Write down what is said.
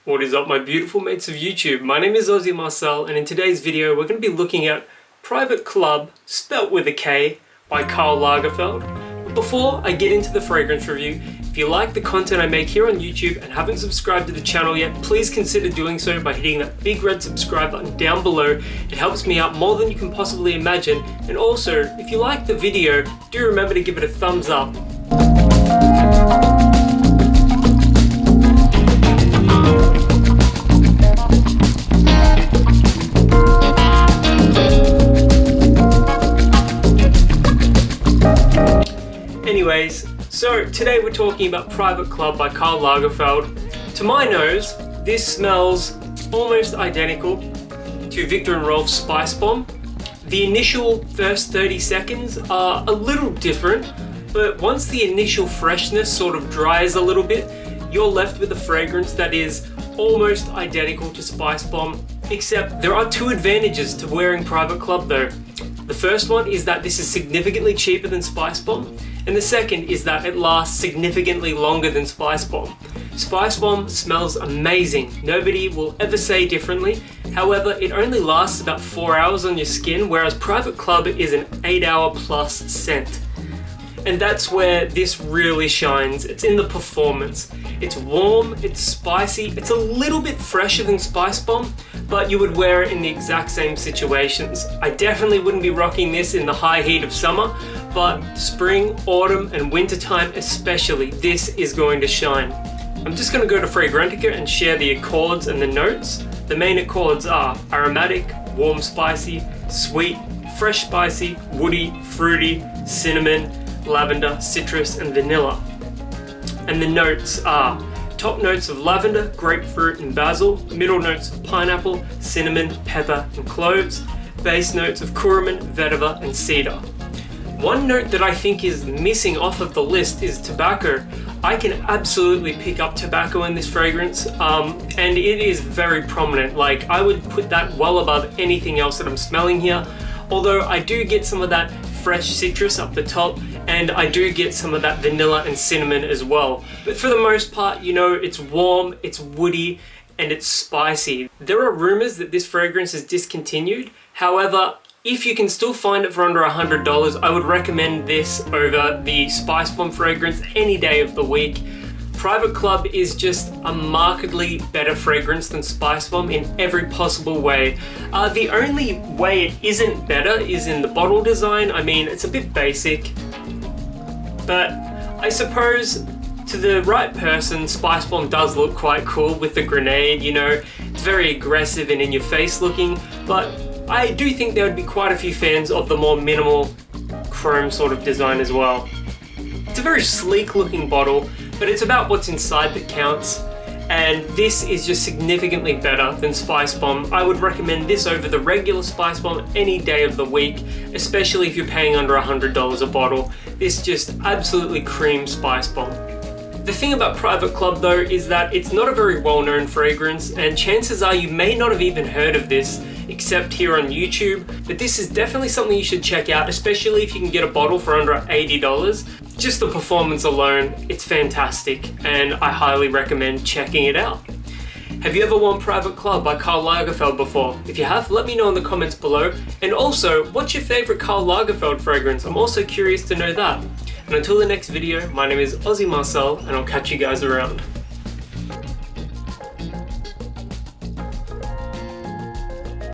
What is up, my beautiful mates of YouTube? My name is Aussie Marcel, and in today's video we're going to be looking at Private Club, spelt with a K, by Karl Lagerfeld. But before I get into the fragrance review, if you like the content I make here on YouTube and haven't subscribed to the channel yet, please consider doing so by hitting that big red subscribe button down below. It helps me out more than you can possibly imagine. And also, if you like the video, do remember to give it a thumbs up. Anyways, so today we're talking about Private Club by Karl Lagerfeld. To my nose, this smells almost identical to Viktor & Rolf's Spice Bomb. The initial first 30 seconds are a little different, but once the initial freshness sort of dries a little bit, you're left with a fragrance that is almost identical to Spice Bomb, except there are two advantages to wearing Private Club though. The first one is that this is significantly cheaper than Spice Bomb, and the second is that it lasts significantly longer than Spice Bomb. Spice Bomb smells amazing, nobody will ever say differently. However, it only lasts about 4 hours on your skin, whereas Private Club is an 8-hour plus scent. And that's where this really shines. It's in the performance. It's warm, it's spicy, it's a little bit fresher than Spice Bomb, but you would wear it in the exact same situations. I definitely wouldn't be rocking this in the high heat of summer, but spring, autumn, and winter time especially, this is going to shine. I'm just going to go to Fragrantica and share the accords and the notes. The main accords are aromatic, warm spicy, sweet, fresh spicy, woody, fruity, cinnamon, lavender, citrus, and vanilla. And the notes are top notes of lavender, grapefruit, and basil, middle notes of pineapple, cinnamon, pepper, and cloves, base notes of curcumin, vetiver, and cedar. One note that I think is missing off of the list is tobacco. I can absolutely pick up tobacco in this fragrance, and it is very prominent. Like, I would put that well above anything else that I'm smelling here, although I do get some of that fresh citrus up the top, and I do get some of that vanilla and cinnamon as well. But for the most part, you know, it's warm, it's woody, and it's spicy. There are rumors that this fragrance is discontinued. However, if you can still find it for under $100, I would recommend this over the Spice Bomb fragrance any day of the week. Private Club is just a markedly better fragrance than Spice Bomb in every possible way. The only way it isn't better is in the bottle design. I mean, it's a bit basic, but I suppose to the right person, Spice Bomb does look quite cool with the grenade, you know. It's very aggressive and in your face looking, but I do think there would be quite a few fans of the more minimal chrome sort of design as well. It's a very sleek looking bottle, but it's about what's inside that counts, and this is just significantly better than Spice Bomb. I would recommend this over the regular Spice Bomb any day of the week, especially if you're paying under $100 a bottle. This just absolutely creams Spice Bomb. The thing about Private Club though is that it's not a very well-known fragrance, and chances are you may not have even heard of this except here on YouTube, but this is definitely something you should check out, especially if you can get a bottle for under $80. Just the performance alone, it's fantastic, and I highly recommend checking it out. Have you ever worn Private Club by Karl Lagerfeld before? If you have, let me know in the comments below. And also, what's your favorite Karl Lagerfeld fragrance? I'm also curious to know that. And until the next video, my name is Aussie Marcel, and I'll catch you guys around.